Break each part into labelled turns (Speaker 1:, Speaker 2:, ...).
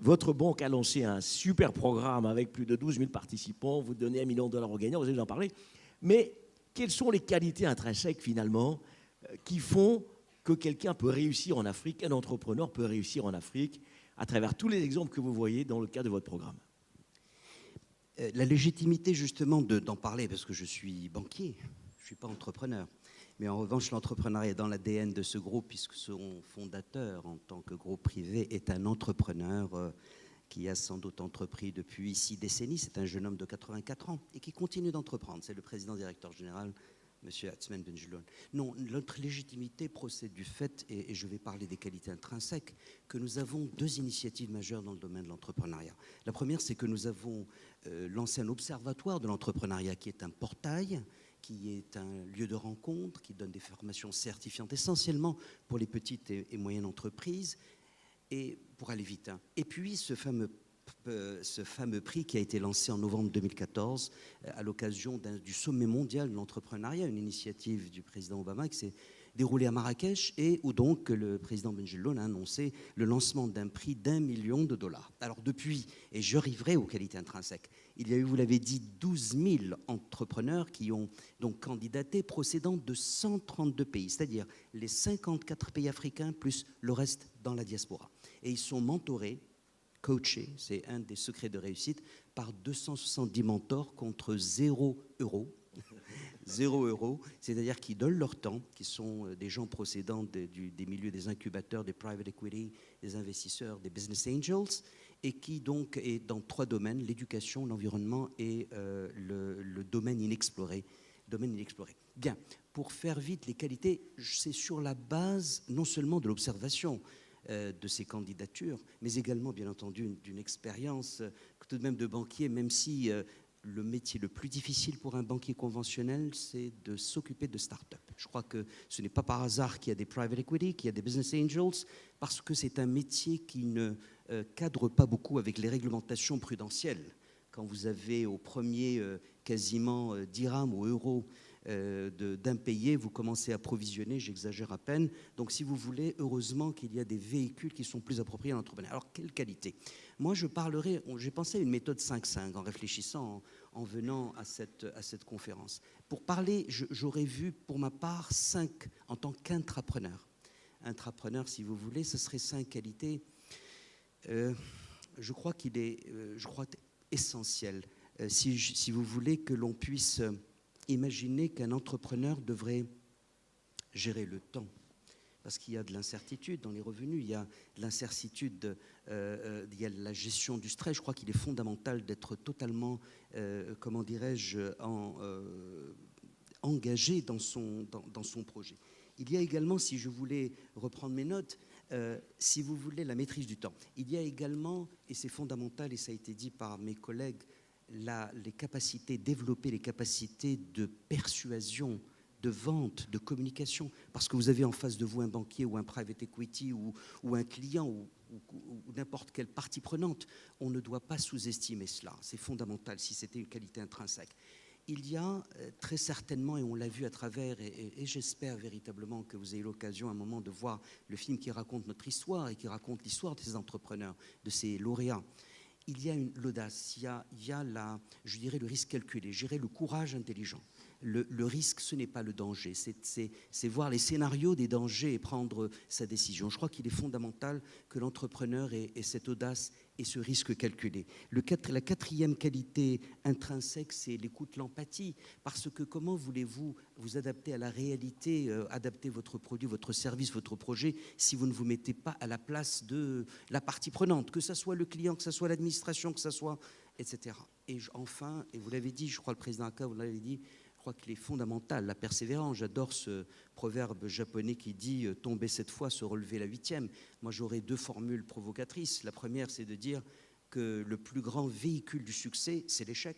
Speaker 1: votre banque a lancé un super programme avec plus de 12 000 participants, vous donnez $1 million aux gagnants, vous allez en parler. Mais quelles sont les qualités intrinsèques, finalement, qui font que quelqu'un peut réussir en Afrique, un entrepreneur peut réussir en Afrique, à travers tous les exemples que vous voyez dans le cadre de votre programme?
Speaker 2: La légitimité, justement, d'en parler, parce que je suis banquier, je ne suis pas entrepreneur. Mais en revanche, l'entrepreneuriat est dans l'ADN de ce groupe, puisque son fondateur, en tant que groupe privé, est un entrepreneur qui a sans doute entrepris depuis 6 décennies. C'est un jeune homme de 84 ans et qui continue d'entreprendre. C'est le président-directeur général, M. Atsman Benjeloun. Non, notre légitimité procède du fait, et je vais parler des qualités intrinsèques, que nous avons 2 initiatives majeures dans le domaine de l'entrepreneuriat. La première, c'est que nous avons lancé un observatoire de l'entrepreneuriat qui est un portail, qui est un lieu de rencontre, qui donne des formations certifiantes essentiellement pour les petites et moyennes entreprises, et pour aller vite. Et puis ce fameux prix qui a été lancé en novembre 2014 à l'occasion du sommet mondial de l'entrepreneuriat, une initiative du président Obama qui s'est déroulée à Marrakech et où donc le président Benjeloun a annoncé le lancement d'un prix d'1 million de dollars. Alors depuis, et je arriverai aux qualités intrinsèques, il y a eu, vous l'avez dit, 12 000 entrepreneurs qui ont donc candidaté procédant de 132 pays, c'est-à-dire les 54 pays africains plus le reste dans la diaspora. Et ils sont mentorés, coachés, c'est un des secrets de réussite, par 270 mentors contre 0 €. 0 €, c'est-à-dire qui donnent leur temps, qui sont des gens procédant des milieux des incubateurs, des private equity, des investisseurs, des business angels, et qui donc est dans 3 domaines, l'éducation, l'environnement et le domaine inexploré. Bien, pour faire vite, les qualités, c'est sur la base non seulement de l'observation de ces candidatures, mais également, bien entendu, d'une expérience tout de même de banquier, même si le métier le plus difficile pour un banquier conventionnel, c'est de s'occuper de start-up. Je crois que ce n'est pas par hasard qu'il y a des private equity, qu'il y a des business angels, parce que c'est un métier qui ne cadre pas beaucoup avec les réglementations prudentielles. Quand vous avez au premier quasiment dirham ou euro d'impayés, vous commencez à provisionner, j'exagère à peine. Donc si vous voulez, heureusement qu'il y a des véhicules qui sont plus appropriés à l'entrepreneur. Alors quelle qualité? Moi j'ai pensé à une méthode 5-5 en réfléchissant, en venant à cette conférence. Pour parler, j'aurais vu pour ma part 5 en tant qu'intrapreneur. Intrapreneur, si vous voulez, ce serait 5 qualités. Je crois qu'il est essentiel, si vous voulez, que l'on puisse imaginer qu'un entrepreneur devrait gérer le temps. Parce qu'il y a de l'incertitude dans les revenus, il y a de l'incertitude, il y a la gestion du stress. Je crois qu'il est fondamental d'être totalement, comment dirais-je, engagé dans son projet. Il y a également, si je voulais reprendre mes notes, si vous voulez, la maîtrise du temps. Il y a également, et c'est fondamental, et ça a été dit par mes collègues, développer les capacités de persuasion, de vente, de communication, parce que vous avez en face de vous un banquier ou un private equity ou un client ou n'importe quelle partie prenante. On ne doit pas sous-estimer cela, c'est fondamental si c'était une qualité intrinsèque. Il y a très certainement, et on l'a vu à travers, et j'espère véritablement que vous ayez l'occasion à un moment de voir le film qui raconte notre histoire et qui raconte l'histoire de ces entrepreneurs, de ces lauréats. Il y a l'audace, il y a je dirais le risque calculé, je dirais le courage intelligent. Le risque, ce n'est pas le danger, c'est voir les scénarios des dangers et prendre sa décision. Je crois qu'il est fondamental que l'entrepreneur ait cette audace et ce risque calculé. La 4e qualité intrinsèque, c'est l'écoute, l'empathie. Parce que comment voulez-vous vous adapter à la réalité, adapter votre produit, votre service, votre projet, si vous ne vous mettez pas à la place de la partie prenante, que ce soit le client, que ce soit l'administration, que ce soit, etc. Et enfin, et vous l'avez dit, je crois le président Aka, vous l'avez dit, je crois qu'il est fondamental, la persévérance. J'adore ce proverbe japonais qui dit « tomber 7 fois, se relever la 8e ». Moi, j'aurais 2 formules provocatrices. La première, c'est de dire que le plus grand véhicule du succès, c'est l'échec.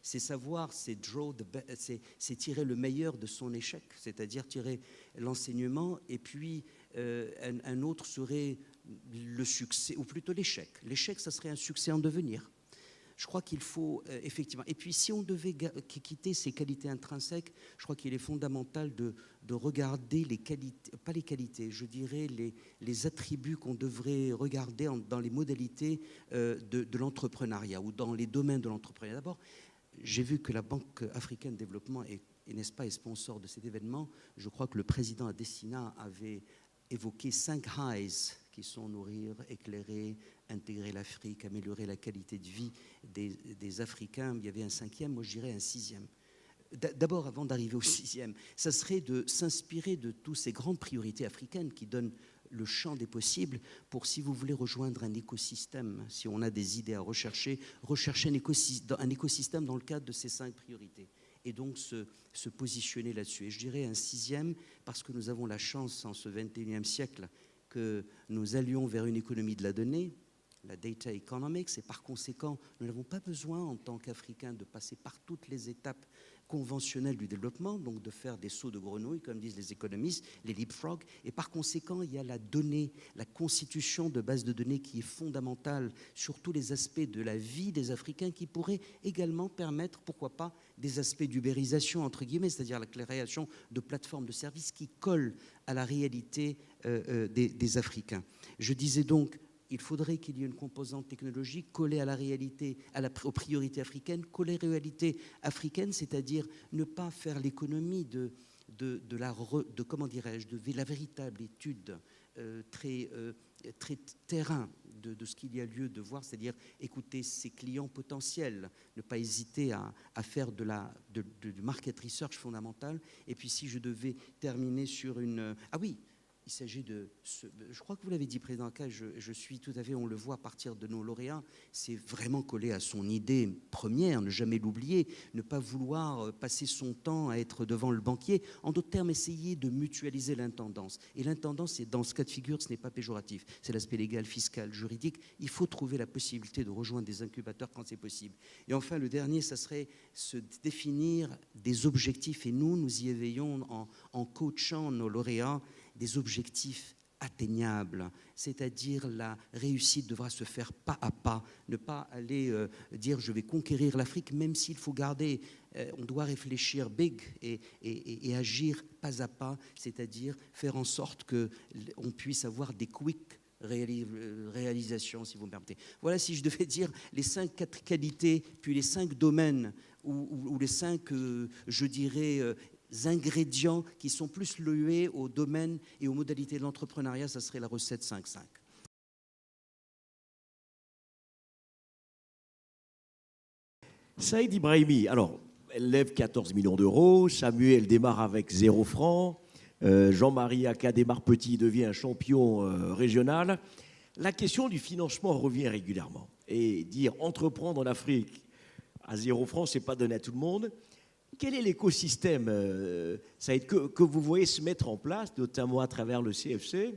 Speaker 2: C'est savoir, c'est tirer le meilleur de son échec, c'est-à-dire tirer l'enseignement, et puis un autre serait le succès, ou plutôt l'échec. L'échec, ça serait un succès en devenir. Je crois qu'il faut effectivement. Et puis, si on devait quitter ces qualités intrinsèques, je crois qu'il est fondamental de regarder les qualités, pas les qualités, je dirais les attributs qu'on devrait regarder dans les modalités de l'entrepreneuriat ou dans les domaines de l'entrepreneuriat. D'abord, j'ai vu que la Banque africaine de développement est n'est-ce pas, est sponsor de cet événement. Je crois que le président Adesina avait évoqué 5 highs qui sont nourrir, éclairer, intégrer l'Afrique, améliorer la qualité de vie des Africains. Il y avait un 5e, moi je dirais un 6e. D'abord, avant d'arriver au 6e, ça serait de s'inspirer de toutes ces grandes priorités africaines qui donnent le champ des possibles pour, si vous voulez rejoindre un écosystème, si on a des idées à rechercher un écosystème dans le cadre de ces 5 priorités. Et donc se positionner là-dessus. Et je dirais un 6e, parce que nous avons la chance en ce 21e siècle que nous allions vers une économie de la donnée, la data economics, et par conséquent, nous n'avons pas besoin en tant qu'Africains de passer par toutes les étapes conventionnelles du développement, donc de faire des sauts de grenouille, comme disent les économistes, les leapfrogs, et par conséquent, il y a la donnée, la constitution de bases de données qui est fondamentale sur tous les aspects de la vie des Africains, qui pourrait également permettre, pourquoi pas, des aspects d'ubérisation, entre guillemets, c'est-à-dire la création de plateformes de services qui collent à la réalité des Africains. Je disais donc, il faudrait qu'il y ait une composante technologique collée à la réalité, aux priorités africaines, collée aux réalités africaines, c'est-à-dire ne pas faire l'économie de la véritable étude très terrain de ce qu'il y a lieu de voir, c'est-à-dire écouter ses clients potentiels, ne pas hésiter à faire du market research fondamental. Et puis si je devais terminer sur une... Ah oui, il s'agit je crois que vous l'avez dit, Président Ka, je suis tout à fait, on le voit à partir de nos lauréats, c'est vraiment collé à son idée première, ne jamais l'oublier, ne pas vouloir passer son temps à être devant le banquier. En d'autres termes, essayer de mutualiser l'intendance. Et l'intendance, dans ce cas de figure, ce n'est pas péjoratif. C'est l'aspect légal, fiscal, juridique. Il faut trouver la possibilité de rejoindre des incubateurs quand c'est possible. Et enfin, le dernier, ça serait se définir des objectifs. Et nous y éveillons en coachant nos lauréats, des objectifs atteignables, c'est-à-dire la réussite devra se faire pas à pas, ne pas aller dire je vais conquérir l'Afrique, même s'il faut garder, on doit réfléchir big et agir pas à pas, c'est-à-dire faire en sorte qu'on puisse avoir des quick réalisations, si vous me permettez. Voilà, si je devais dire les 5 qualités, puis les 5 domaines, ou les 5, je dirais, ingrédients qui sont plus liés au domaine et aux modalités de l'entrepreneuriat, ça serait la recette 5-5.
Speaker 1: Saïd Ibrahimi, alors, elle lève 14 millions d'euros, Samuel démarre avec 0 francs, Jean-Marie Aka démarre petit, devient un champion régional. La question du financement revient régulièrement. Et dire entreprendre en Afrique à 0 francs, ce n'est pas donné à tout le monde. Quel est l'écosystème Saïd, que vous voyez se mettre en place, notamment à travers le CFC,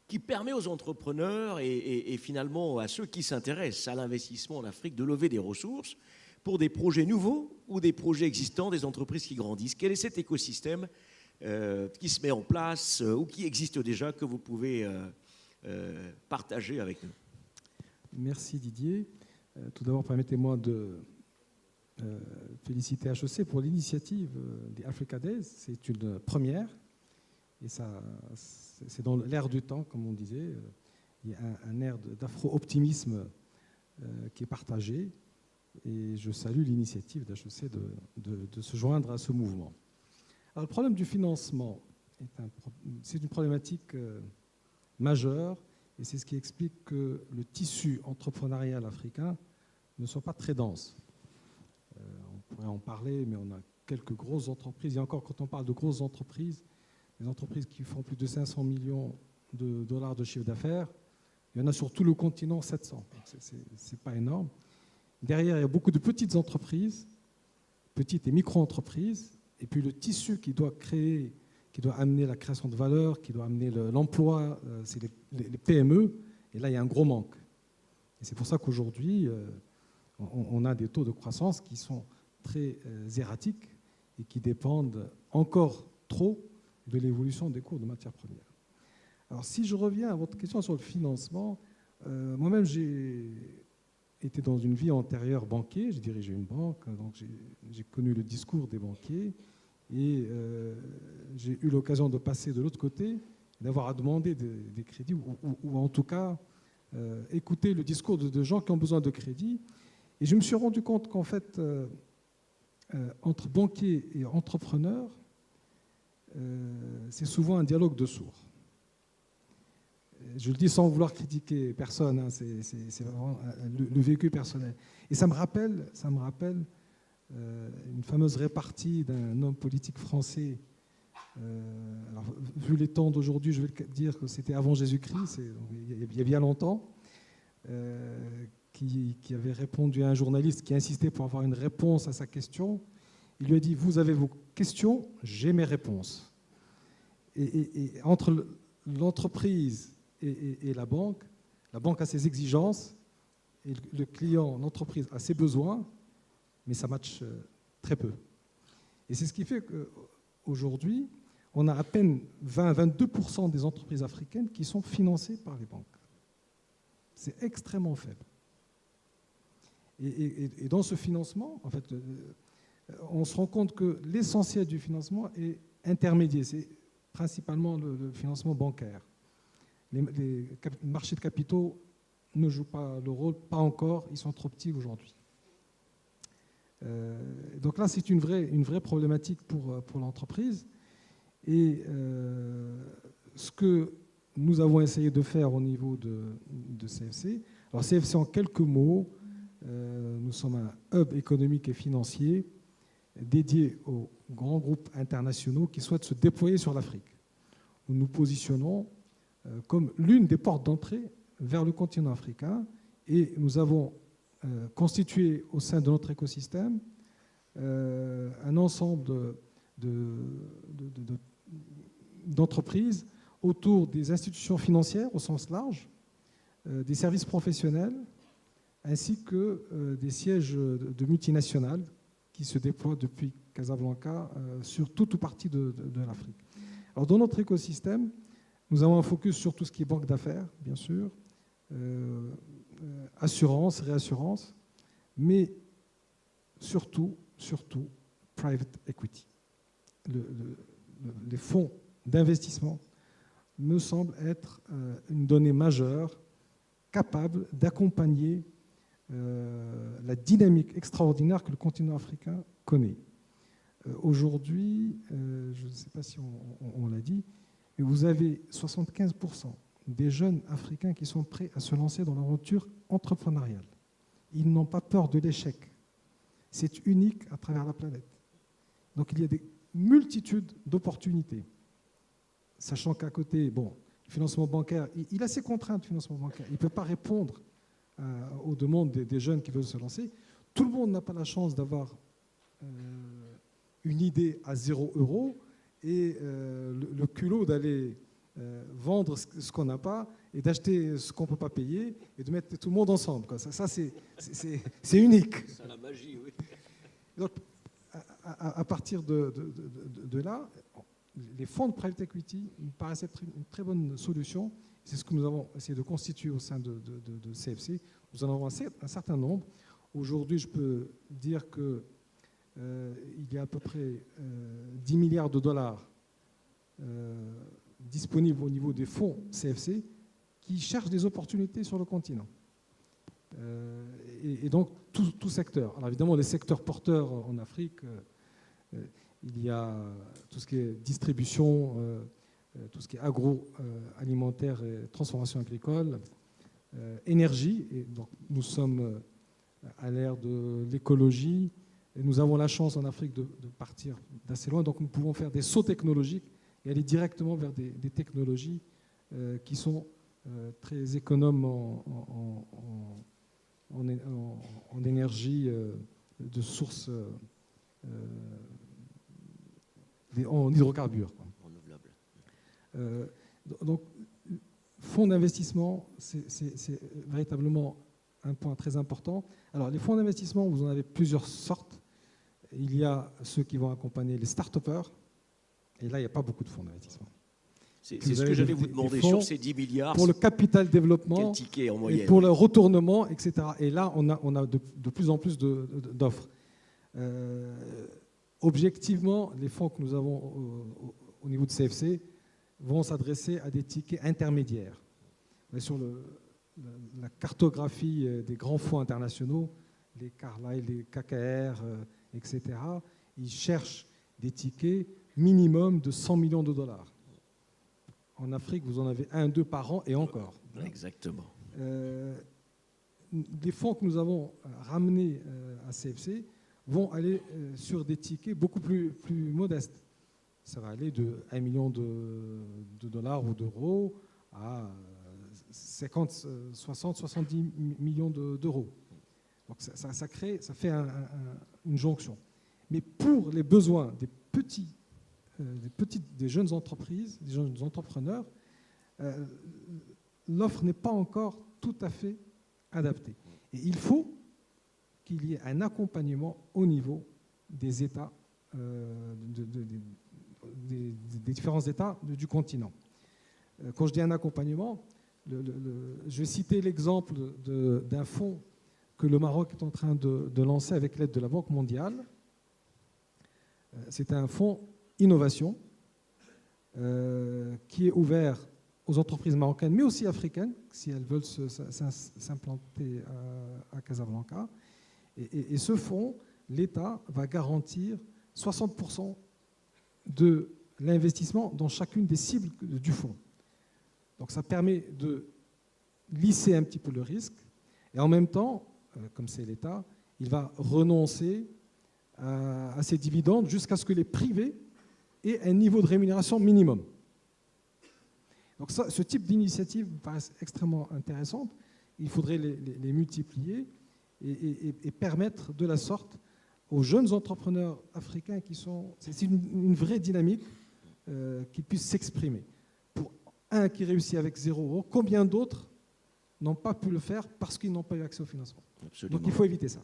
Speaker 1: qui permet aux entrepreneurs et finalement à ceux qui s'intéressent à l'investissement en Afrique de lever des ressources pour des projets nouveaux ou des projets existants, des entreprises qui grandissent? Quel est cet écosystème qui se met en place ou qui existe déjà, que vous pouvez partager avec nous?
Speaker 3: Merci Didier. Tout d'abord, permettez-moi de féliciter HEC pour l'initiative des Africa Days. C'est une première et c'est dans l'air du temps, comme on disait. Il y a un air d'afro-optimisme qui est partagé et je salue l'initiative d'HEC de se joindre à ce mouvement. Alors, le problème du financement, c'est une problématique majeure et c'est ce qui explique que le tissu entrepreneurial africain ne soit pas très dense. On pourrait en parler, mais on a quelques grosses entreprises. Et encore, quand on parle de grosses entreprises, les entreprises qui font plus de 500 millions de dollars de chiffre d'affaires, il y en a sur tout le continent 700. C'est pas énorme. Derrière, il y a beaucoup de petites entreprises, petites et micro-entreprises, et puis le tissu qui doit créer, qui doit amener la création de valeur, qui doit amener l'emploi, c'est les PME. Et là, il y a un gros manque. Et c'est pour ça qu'aujourd'hui, on a des taux de croissance qui sont très erratiques et qui dépendent encore trop de l'évolution des cours de matières premières. Alors, si je reviens à votre question sur le financement, moi-même, j'ai été dans une vie antérieure banquier, j'ai dirigé une banque, donc j'ai connu le discours des banquiers et j'ai eu l'occasion de passer de l'autre côté, d'avoir à demander des crédits ou en tout cas écouter le discours de gens qui ont besoin de crédit. Et je me suis rendu compte qu'en fait, entre banquiers et entrepreneurs, c'est souvent un dialogue de sourds. Je le dis sans vouloir critiquer personne, hein, c'est vraiment le vécu personnel. Et ça me rappelle une fameuse répartie d'un homme politique français. Alors, vu les temps d'aujourd'hui, je vais dire que c'était avant Jésus-Christ, il y a bien longtemps, qui avait répondu à un journaliste qui insistait pour avoir une réponse à sa question. Il lui a dit « Vous avez vos questions, j'ai mes réponses ». Et entre l'entreprise et la banque a ses exigences, et le client, l'entreprise a ses besoins, mais ça matche très peu. Et c'est ce qui fait qu'aujourd'hui, on a à peine 20-22% des entreprises africaines qui sont financées par les banques. C'est extrêmement faible. Et dans ce financement, en fait, on se rend compte que l'essentiel du financement est intermédiaire. C'est principalement le financement bancaire. Les marchés de capitaux ne jouent pas le rôle, pas encore, ils sont trop petits aujourd'hui. Donc là, c'est une vraie problématique pour l'entreprise. Et ce que nous avons essayé de faire au niveau de CFC, alors CFC en quelques mots, nous sommes un hub économique et financier dédié aux grands groupes internationaux qui souhaitent se déployer sur l'Afrique. Nous nous positionnons comme l'une des portes d'entrée vers le continent africain et nous avons constitué au sein de notre écosystème un ensemble d'entreprises autour des institutions financières au sens large, des services professionnels, ainsi que des sièges de multinationales qui se déploient depuis Casablanca sur toute ou partie de l'Afrique. Alors, dans notre écosystème, nous avons un focus sur tout ce qui est banque d'affaires, bien sûr, assurance, réassurance, mais surtout, private equity. Les fonds d'investissement me semblent être une donnée majeure capable d'accompagner la dynamique extraordinaire que le continent africain connaît. Aujourd'hui, je ne sais pas si on l'a dit, mais vous avez 75% des jeunes Africains qui sont prêts à se lancer dans l'aventure entrepreneuriale. Ils n'ont pas peur de l'échec. C'est unique à travers la planète. Donc il y a des multitudes d'opportunités. Sachant qu'à côté, bon, le financement bancaire, il a ses contraintes, le financement bancaire. Il ne peut pas répondre aux demandes des jeunes qui veulent se lancer. Tout le monde n'a pas la chance d'avoir une idée à 0 € et le culot d'aller vendre ce qu'on n'a pas et d'acheter ce qu'on ne peut pas payer et de mettre tout le monde ensemble, quoi. Ça c'est unique.
Speaker 1: C'est la magie, oui.
Speaker 3: Donc, à partir de là, les fonds de private equity me paraissent être une très bonne solution. C'est ce que nous avons essayé de constituer au sein de CFC. Nous en avons un certain nombre. Aujourd'hui, je peux dire qu'il y a à peu près 10 milliards de dollars disponibles au niveau des fonds CFC qui cherchent des opportunités sur le continent. Et donc, tout secteur. Alors évidemment, les secteurs porteurs en Afrique, il y a tout ce qui est distribution, tout ce qui est agroalimentaire et transformation agricole, énergie. Et donc, nous sommes à l'ère de l'écologie. Et nous avons la chance en Afrique de partir d'assez loin. Donc, nous pouvons faire des sauts technologiques et aller directement vers des technologies qui sont très économes en énergie de source en hydrocarbures.
Speaker 1: Renouvelable.
Speaker 3: Donc, fonds d'investissement, c'est véritablement un point très important. Alors, les fonds d'investissement, vous en avez plusieurs sortes. Il y a ceux qui vont accompagner les start-upers, et là, il n'y a pas beaucoup de fonds d'investissement.
Speaker 1: C'est
Speaker 3: vous
Speaker 1: ce
Speaker 3: avez
Speaker 1: que j'allais
Speaker 3: des-
Speaker 1: vous
Speaker 3: des
Speaker 1: demander.
Speaker 3: fonds
Speaker 1: Sur ces 10 milliards,
Speaker 3: pour le capital
Speaker 1: quel
Speaker 3: développement
Speaker 1: ticket en
Speaker 3: et
Speaker 1: moyenne?
Speaker 3: pour le retournement, etc. Et là, on a de plus en plus d'offres. Objectivement, les fonds que nous avons au niveau de CFC vont s'adresser à des tickets intermédiaires. Sur la cartographie des grands fonds internationaux, les Carlyle, les KKR, etc., ils cherchent des tickets minimum de 100 millions de dollars. En Afrique, vous en avez 1-2 par an et encore.
Speaker 1: Exactement.
Speaker 3: Les fonds que nous avons ramenés à CFC vont aller sur des tickets beaucoup plus modestes. Ça va aller de 1 million de dollars ou d'euros à 50, 60, 70 millions d'euros. Donc ça fait une jonction. Mais pour les besoins des jeunes entreprises, des jeunes entrepreneurs, l'offre n'est pas encore tout à fait adaptée. Et il faut qu'il y ait un accompagnement au niveau des États, des différents États du continent. Quand je dis un accompagnement, je vais citer l'exemple d'un fonds que le Maroc est en train de lancer avec l'aide de la Banque mondiale. C'est un fonds innovation qui est ouvert aux entreprises marocaines, mais aussi africaines, si elles veulent s'implanter à Casablanca. Et ce fonds, l'État va garantir 60% de l'investissement dans chacune des cibles du fonds. Donc ça permet de lisser un petit peu le risque. Et en même temps, comme c'est l'État, il va renoncer à ses dividendes jusqu'à ce que les privés aient un niveau de rémunération minimum. Donc ça, ce type d'initiative me paraît extrêmement intéressante. Il faudrait les multiplier et permettre de la sorte aux jeunes entrepreneurs africains c'est une vraie dynamique qu'ils puissent s'exprimer. Pour un qui réussit avec 0 €, combien d'autres n'ont pas pu le faire parce qu'ils n'ont pas eu accès au financement?
Speaker 1: Absolument.
Speaker 3: Donc il faut éviter ça.